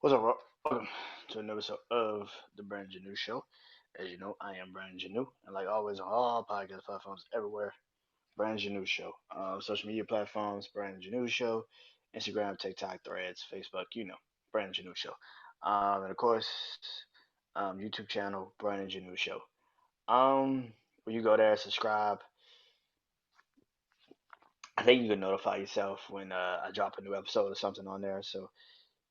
What's up, Rob? Welcome to another episode of the Brandon Janeau Show. As you know, I am Brandon Janeau, and like always on all podcast platforms everywhere, Brandon Janeau Show. Social media platforms, Brandon Janeau Show, Instagram, TikTok, Threads, Facebook, Brandon Janeau Show. And of course, YouTube channel, Brandon Janeau Show. When you go there, subscribe. I think you can notify yourself when I drop a new episode or something on there. So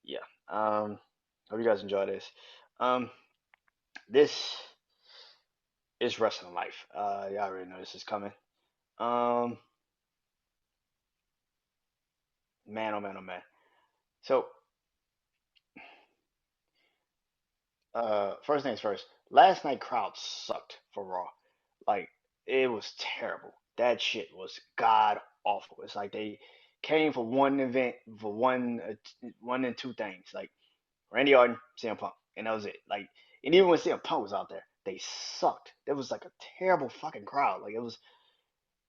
yeah. Hope you guys enjoy this. Um, this is wrestling life. Y'all already know this is coming. Um, man, oh man, oh man. So, first things first. Last night crowd sucked for Raw. Like it was terrible. That shit was god awful. It's like they came for one event for one and two things. Like Randy Orton, CM Punk, and that was it. Like, and even when CM Punk was out there, they sucked. There was like a terrible fucking crowd. Like it was.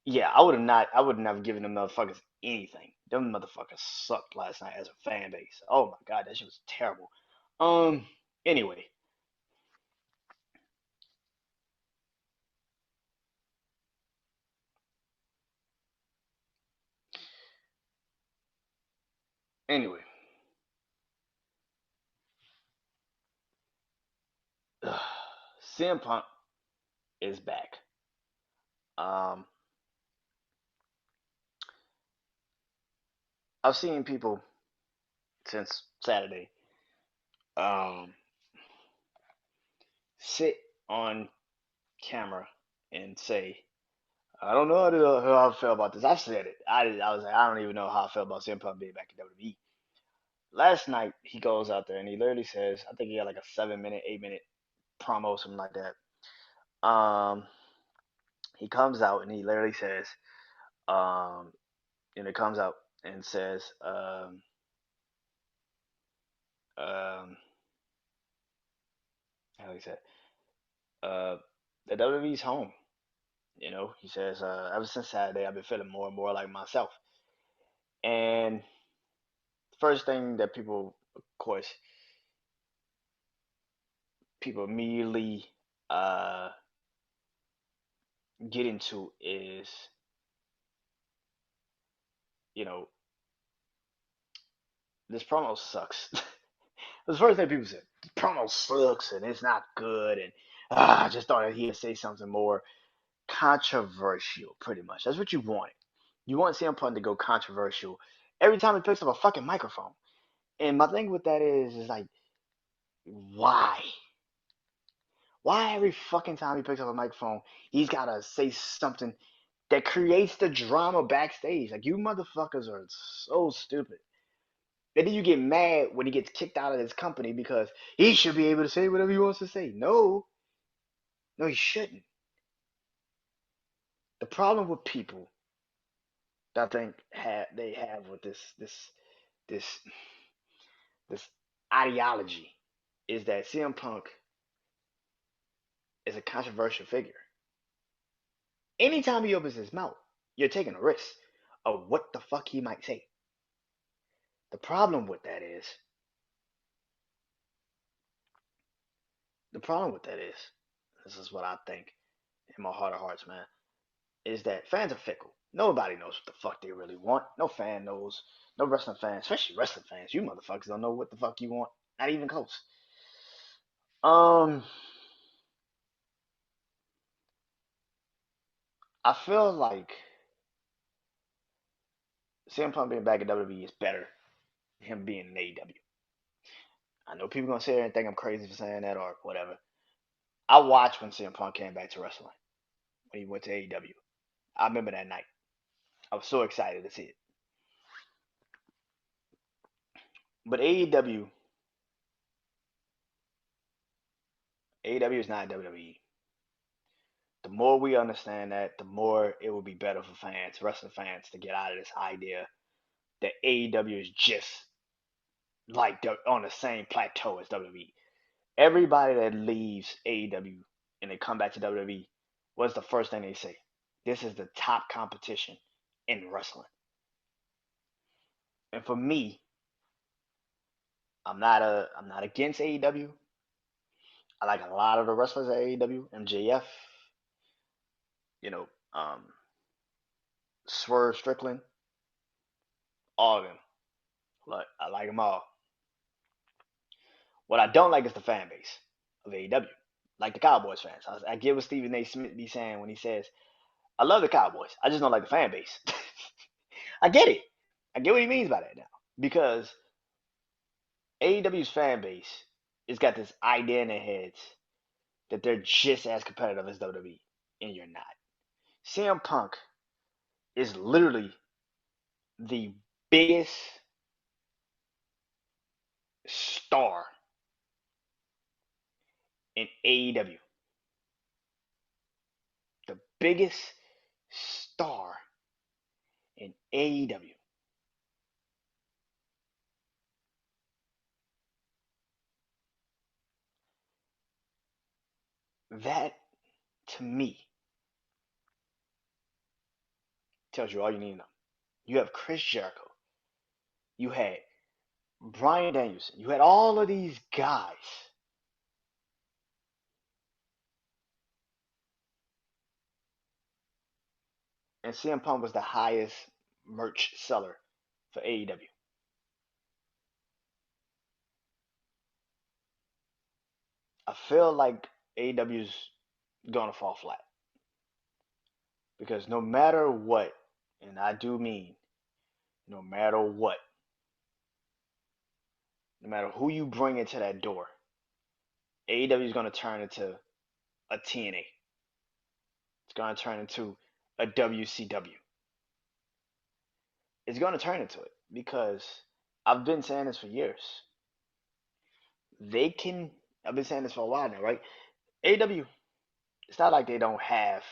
Yeah, I would have never given them motherfuckers anything. Them motherfuckers sucked last night as a fan base. Oh my god, that shit was terrible. Um, anyway, anyway, ugh, CM Punk is back. Um, I've seen people since Saturday, um, sit on camera and say, I don't know how I feel about this. I said it. I was like, I don't even know how I feel about CM Punk being back in WWE. Last night he goes out there and he literally says, I think he had like a 7 minute, 8 minute promo, something like that. He comes out and he literally says, um, and it comes out and says, um, how he said, uh, the WWE's home. You know, he says, ever since Saturday, I've been feeling more and more like myself. And the first thing that people, of course, people immediately uh, get into is, you know, this promo sucks. That's the first thing people said. The promo sucks and it's not good. And I just thought he'd say something more controversial, pretty much. That's what you wanted. You want CM Punk to go controversial every time he picks up a fucking microphone. And my thing with that is like, why? Why every fucking time he picks up a microphone, he's gotta say something that creates the drama backstage? Like, you motherfuckers are so stupid. And then you get mad when he gets kicked out of his company because he should be able to say whatever he wants to say. No, no, he shouldn't. The problem with people that I think they have with this this ideology is that CM Punk is a controversial figure. Anytime he opens his mouth, you're taking a risk of what the fuck he might say. The problem with that is the problem with that is this is what I think in my heart of hearts, man, is that fans are fickle. Nobody knows what the fuck they really want. No fan knows. No wrestling fans, especially wrestling fans, you motherfuckers don't know what the fuck you want. Not even close. Um, I feel like CM Punk being back in WWE is better than him being in AEW. I know people gonna sit there and think I'm crazy for saying that or whatever. I watched when CM Punk came back to wrestling when he went to AEW. I remember that night. I was so excited to see it. But AEW is not WWE. The more we understand that, the more it will be better for fans, wrestling fans, to get out of this idea that AEW is just like on the same plateau as WWE. Everybody that leaves AEW and they come back to WWE, what's the first thing they say? This is the top competition in wrestling. And for me, I'm not against AEW. I like a lot of the wrestlers at AEW, MJF, you know, Swerve Strickland, all of them. Like I like them all. What I don't like is the fan base of AEW, like the Cowboys fans. I get what Stephen A. Smith be saying when he says, "I love the Cowboys. I just don't like the fan base." I get it. I get what he means by that now because AEW's fan base has got this idea in their heads that they're just as competitive as WWE, and you're not. CM Punk is literally the biggest star in AEW. The biggest star in AEW. That, to me, tells you all you need to know. You have Chris Jericho. You had Brian Danielson. You had all of these guys. And CM Punk was the highest merch seller for AEW. I feel like AEW's gonna fall flat because no matter what, and I do mean no matter what, no matter who you bring into that door, AEW is gonna turn into a TNA. It's gonna turn into a WCW. It's gonna turn into it because I've been saying this for years. They can. I've been saying this for a while now, right? AEW. It's not like they don't have.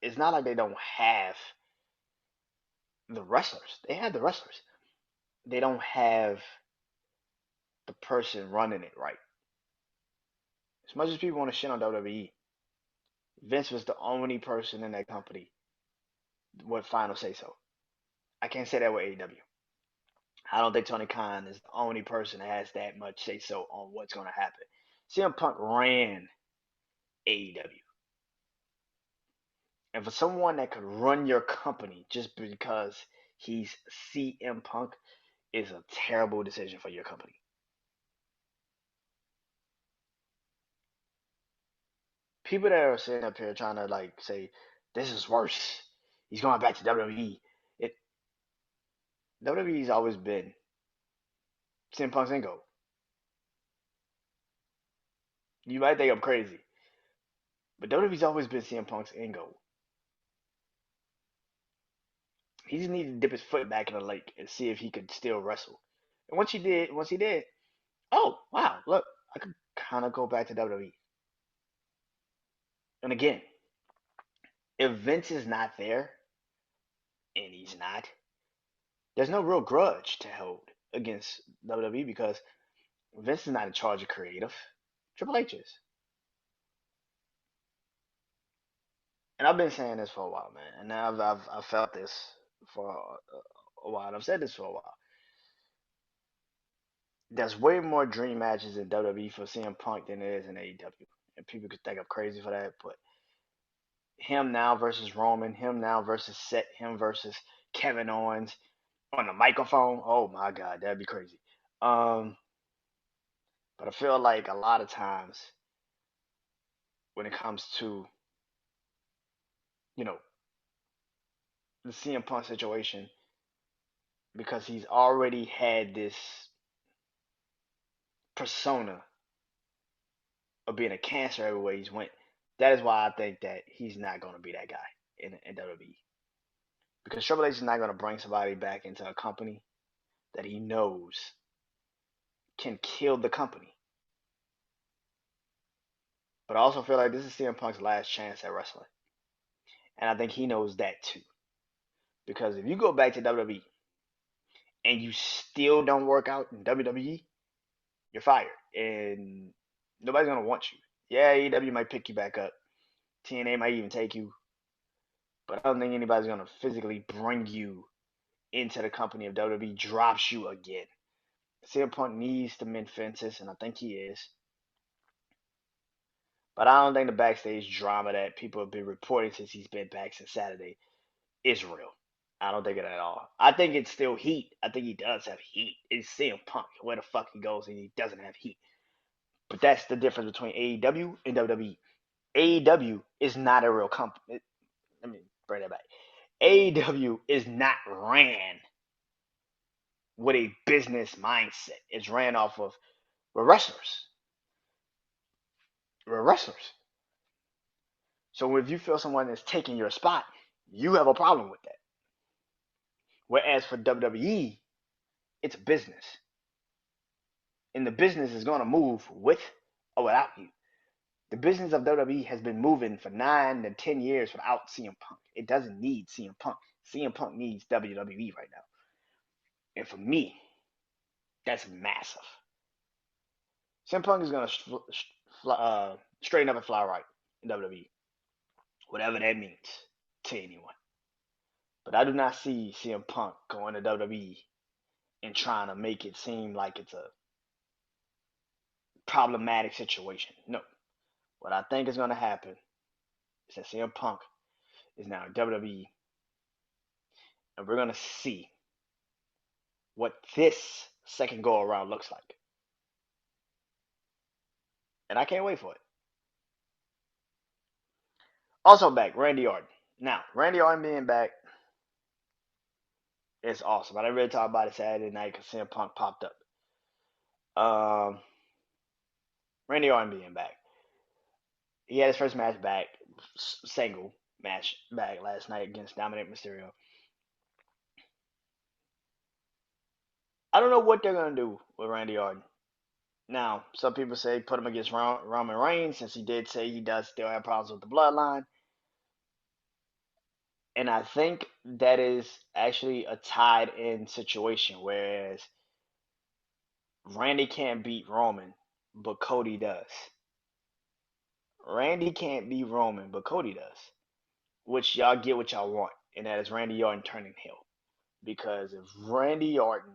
It's not like they don't have the wrestlers. They have the wrestlers. They don't have the person running it right. As much as people want to shit on WWE, Vince was the only person in that company with final say so. I can't say that with AEW. I don't think Tony Khan is the only person that has that much say so on what's going to happen. CM Punk ran AEW. And for someone that could run your company just because he's CM Punk is a terrible decision for your company. People that are sitting up here trying to like say this is worse. He's going back to WWE. It WWE's always been CM Punk's Ingo. You might think I'm crazy, but WWE's always been CM Punk's Ingo. He just needed to dip his foot back in the lake and see if he could still wrestle. And once he did, oh wow, look, I could kind of go back to WWE. And again, if Vince is not there, and he's not, there's no real grudge to hold against WWE because Vince is not in charge of creative. Triple H is. And I've been saying this for a while, man. And I've felt this for a while. And I've said this for a while. There's way more dream matches in WWE for CM Punk than there is in AEW. And people could think I'm crazy for that, but him now versus Roman, him now versus Seth, him versus Kevin Owens on the microphone. Oh my God, that'd be crazy. Um, but I feel like a lot of times when it comes to you know the CM Punk situation, because he's already had this persona of being a cancer everywhere he's went. That is why I think that he's not going to be that guy in WWE. Because Triple H is not going to bring somebody back into a company that he knows can kill the company. But I also feel like this is CM Punk's last chance at wrestling. And I think he knows that too. Because if you go back to WWE and you still don't work out in WWE, you're fired. And nobody's going to want you. Yeah, AEW might pick you back up. TNA might even take you. But I don't think anybody's going to physically bring you into the company if WWE drops you again. CM Punk needs to mend fences, and I think he is. But I don't think the backstage drama that people have been reporting since he's been back since Saturday is real. I don't think it at all. I think it's still heat. I think he does have heat. It's CM Punk. Where the fuck he goes and he doesn't have heat. But that's the difference between AEW and WWE. AEW is not a real company. Let me bring that back. AEW is not ran with a business mindset. It's ran off of we're wrestlers. We're wrestlers. So if you feel someone is taking your spot, you have a problem with that. Whereas for WWE, it's a business. And the business is going to move with or without you. The business of WWE has been moving for 9 to 10 years without CM Punk. It doesn't need CM Punk. CM Punk needs WWE right now. And for me, that's massive. CM Punk is going to straighten up and fly right in WWE, whatever that means to anyone. But I do not see CM Punk going to WWE and trying to make it seem like it's a problematic situation. No. What I think is going to happen is that CM Punk is now in WWE, and we're going to see what this second go around looks like. And I can't wait for it. Also back, Randy Orton. Now, Randy Orton being back is awesome. I didn't really talk about it Saturday night because CM Punk popped up. Randy Orton being back. He had his first match back, single match back last night against Dominic Mysterio. I don't know what they're going to do with Randy Orton. Now, some people say put him against Roman Reigns since he did say he does still have problems with the bloodline. And I think that is actually a tied in situation, whereas Randy can't beat Roman, but Cody does. Randy can't beat Roman, but Cody does. Which y'all get what y'all want, and that is Randy Orton turning heel. Because if Randy Orton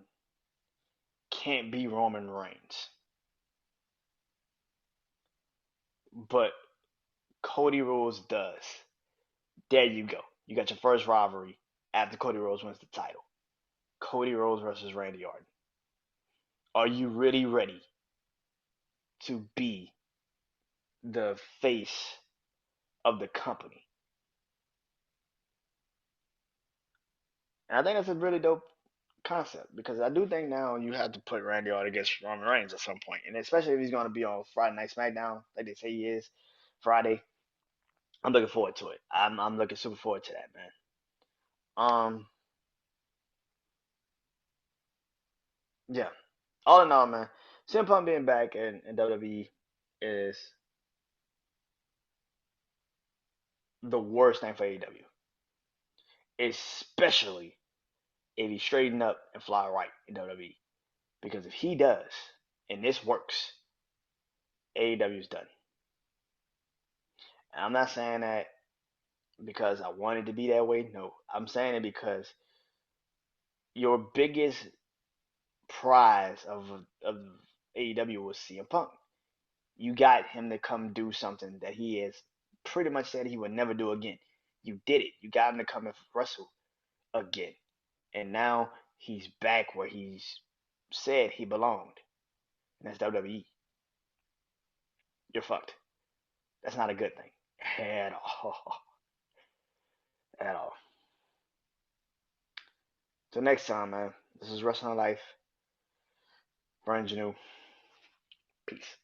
can't beat Roman Reigns, but Cody Rhodes does, there you go. You got your first rivalry after Cody Rhodes wins the title. Cody Rhodes versus Randy Orton. Are you really ready to be the face of the company? And I think that's a really dope concept because I do think now you have to put Randy Orton against Roman Reigns at some point, and especially if he's going to be on Friday Night SmackDown, like they say he is, Friday. I'm looking forward to it. I'm looking super forward to that, man. Um, yeah. All in all, man, CM Punk being back in WWE is the worst thing for AEW, especially if he straighten up and fly right in WWE. Because if he does, and this works, AEW is done. And I'm not saying that because I wanted to be that way. No, I'm saying it because your biggest prize of AEW was CM Punk. You got him to come do something that he has pretty much said he would never do again. You did it. You got him to come and wrestle again. And now he's back where he's said he belonged. And that's WWE. You're fucked. That's not a good thing. At all. At all. Till next time, man. This is Wrestling Life. Brandon Janeau. Peace.